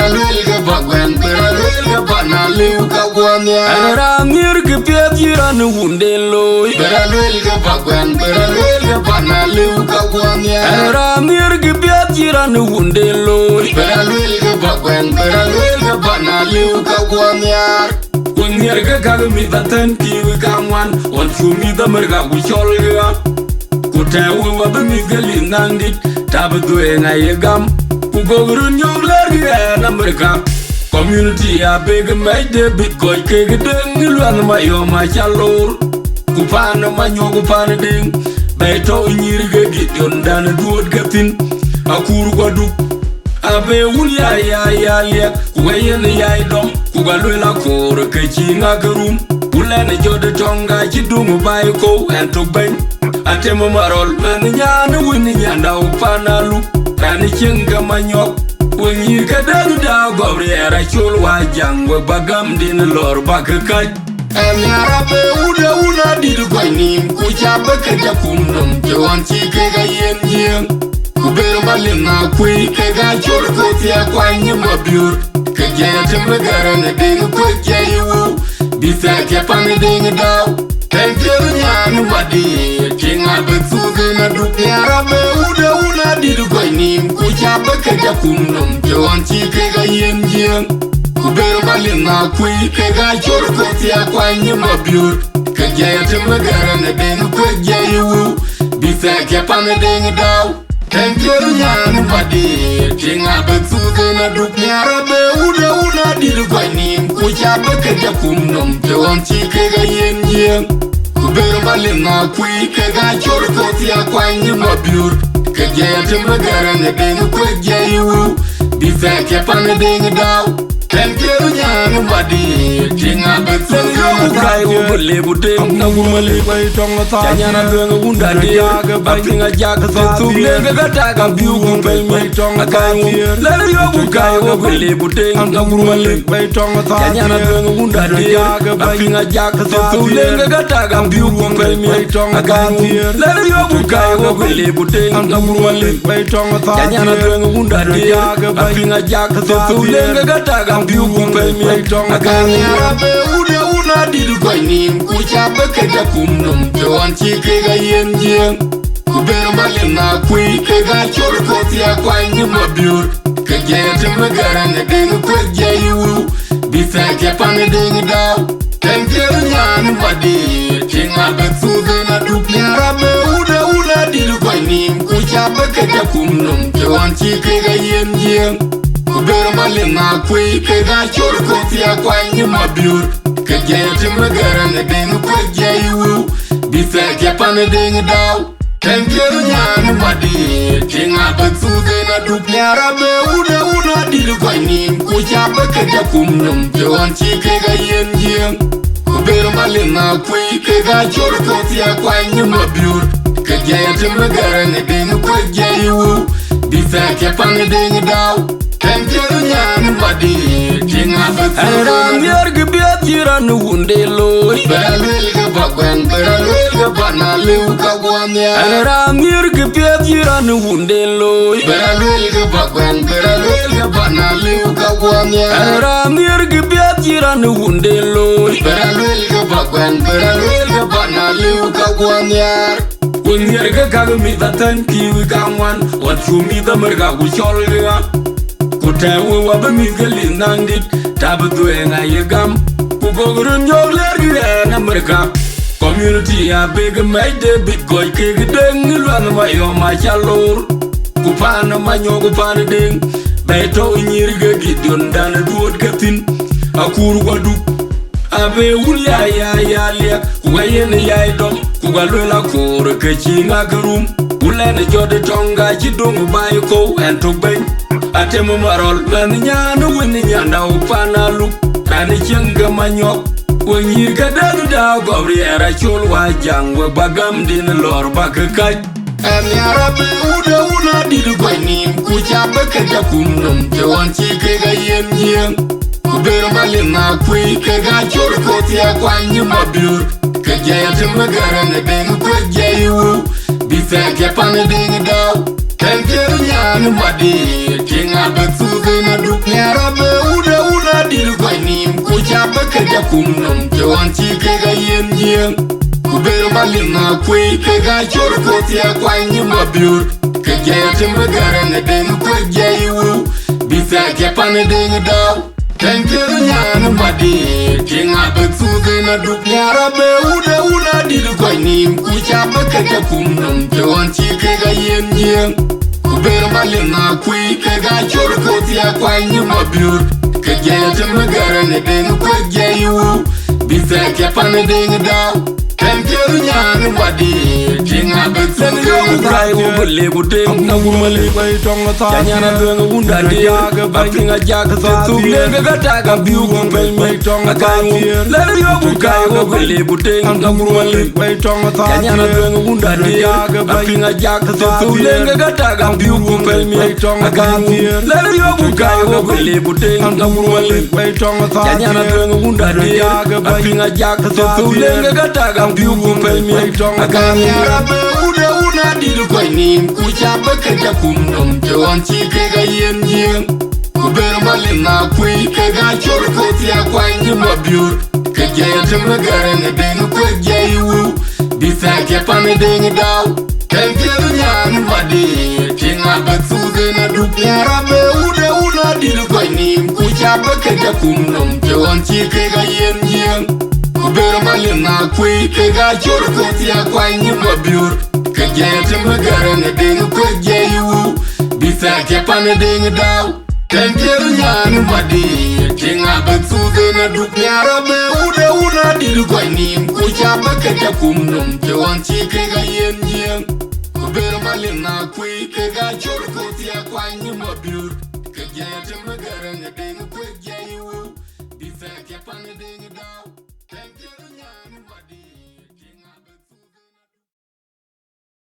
Beralwelga bagwen, beralwelga bana liuka gwanya. Anara mirga piadira nu wundelo. Beralwelga bagwen, beralwelga bana liuka gwanya. Anara mirga piadira nu wundelo. Beralwelga bagwen, beralwelga bana liuka gwanya. Kunyerga kaga mitatan kiwi kamwan, on chumi da merga kucholga. Kutawu wabamiga linangit, tabadwe na yegam. Kugogurun yonglerga na merga. Community ya big made the bitcoin kege deng luan ma yo ma chalor. Kupana ma nyogu pana ding. Beto nyirga gition dan duot gatin. Akuru gwaduk. Abe wul ya liek. Kuwayen ya idom. Kugalwela kore kechi ngagarum. Ulene jode tonga chidungu bai ko entok beng. Atemo marol mani nyana wini nyanda upana lu. Rani chenga manyok. Wenyi kadang da gobri era chul wajang we bagam din lor bakakai. Anyarabe uda una didu kwa nim kuchaba kega kumnum Tewan chike ga yen jing Kubero malina kui kega chul kutia kwa nyima biur Kega yatimwe gara na dingu kwa jayu Bisa kepani dingu daw Tenkeru nyanu wadi Kinga betsuze na dup Anyarabe uda una didu kwa nim kuchaba kega kumnum Tewan chike ga yen jing Kubero malina kui kega chul kutia kwa nyima biur Kega yatimwe gara na dingu kwa jayu Bisa kepani dingu daw Tenkeru nyanu wadi Kinga betsuze na dup Anyarabe uda una didu kwa nim kuchaba kega kumnum Tewan chike ga yen jing Kubero malina kui kega chul kutia kwa nyima biur Kega yatimwe gara na dingu kwa jayu Bisa kepani dingu daw Tenkeru nyanu wadi Tinga betsuze na Bukai wo bule bute na gumale bai tonga ta. Janyana tuenga wunda de. Apinga jaka setu nega gataga biu kumpel mi tonga kai wo. Lele yo bukai wo bule bute na gumale bai tonga ta. Janyana tuenga wunda de. Apinga jaka setu nega gataga biu kumpel mi tonga kai wo. Lele yo bukai wo bule bute na gumale bai tonga ta. Janyana tuenga wunda de. Apinga jaka setu nega gataga biu kumpel mi tonga kai wo. Anyarabe uda una didu kwa nim Kuchaba kega kumnum Tewan chike ga yen jing Kubero malina kui kega chul kutia kwa nyima biur Kega yatimwe gara na dingu kwa jayu Bisa kepani dingu daw Tenkeru nyanu wadi Tinga betsuze na dup Anyarabe uda una didu kwa nim Kuchaba kega kumnum Tewan chike ga yen jing Kubero malina kui kega chul kutia kwa nyima biur Kega yatimwe gara na dingu kwa jayu Bisa kepani dingu daw Tenkeru nyanu wadi Tinga betsuze na dup Anyarabe uda una didu kwa nim Kuchaba kega kumnum Tewan chike ga yen jing Kubero malina kui kega chul kutia kwa nyima biur Kega yatimwe gara na dingu kwa jayu Bisa kepani dingu daw Tenkeru nyanu wadi Tinga betsuze Anara na dup mirga piadira nu wundelo. Beralwelga bagwen, beralwelga bana liuka gwanya Anara mirga piadira nu wundelo. Beralwelga bagwen, beralwelga bana liuka gwanya Anara mirga piadira nu wundelo. Beralwelga bagwen, beralwelga bana liuka gwanya Kunyerga kaga mitatan kiwi kamwan, on chumi da merga kucholga. Kutawu wabamiga linangit, tabadwe na yegam. Kugogurun yonglerga na merga. Community ya big made the bitcoin kege deng luan ma yo ma chalor. Kupana ma nyogu pana ding. Beto nyirga gition dan duot gatin. Akuru waduk. Abe wul ya liek. Kuwayen ya idom. Kugalwela kore kechi ngagarum. Ulene jode tonga chidungu bai ko entok beng. Atemo marol mani nyana wini nyanda upana lu. Rani chenga manyok. Wenyi kadang da gobri era chul wajang we bagam din lor bakakai. Anyarabe uda una didu kwa nim Kuchaba kega kumnum Tewan chike ga yen jing Kubero malina kui kega chul kutia kwa nyima biur Kega yatimwe gara na dingu kwa jayu Bisa kepani dingu daw Tenker nyan madi tinga betsuze na duk nyarabe ude una dir kwanim kuchabe kaja kumnum tewanchi kega yenjien kubero malina kwe kega chorko tia kwanyi mabiur kega yatimbe garane dengu kweja iwu bisa kepane dengu daw Tenker nyan madi tinga betsuze na duk nyarabe ude una dir kwanim kuchabe kaja kumnum tewanchi kega yenjien Kubera malina kwe kega chorko tia kwanyi mabiur kega yatimbe garane dengu kweja iwu bisa kepane dengu daw Tenker nyan madi tinga betsuze na Kai wo bele gute na gurmale Wai tonga ta Kanyana dwenga wunda de Apinga jaga tetu Lega gata ga biu kumpel me Akai wo Lele yogu kai wo bele gute na gurmale Wai tonga ta Kanyana dwenga wunda de Apinga jaga tetu Lega gata ga biu kumpel me Akai wo Lele yogu kai wo bele gute na gurmale Wai tonga ta Kanyana dwenga wunda de Apinga jaga tetu Lega gata ga biu kumpel me Akai wo Nyarabe ude una dir kwanim kuchabe kaja kumnum tewanchi kega yenjien Kubera malina kwe kega chorko tia kwanyi mabiur kega yatimbe garane dengu kweja iwu bisa kepane dengu daw Tenker nyan madi tinga betsuze na duk nyarabe ude una dir kwanim kuchabe kaja kumnum tewanchi kega yenjien Kubera malina kwe kega chorko tia kwanyi mabiur kega yatimbe garane dengu kweja iwu bisa kepane dengu daw Tenker nyan madi tinga betsuze na duk nyarabe ude una dir kwanim kuchabe kaja kumnum tewanchi kega yenjien Kubera malina kwe kega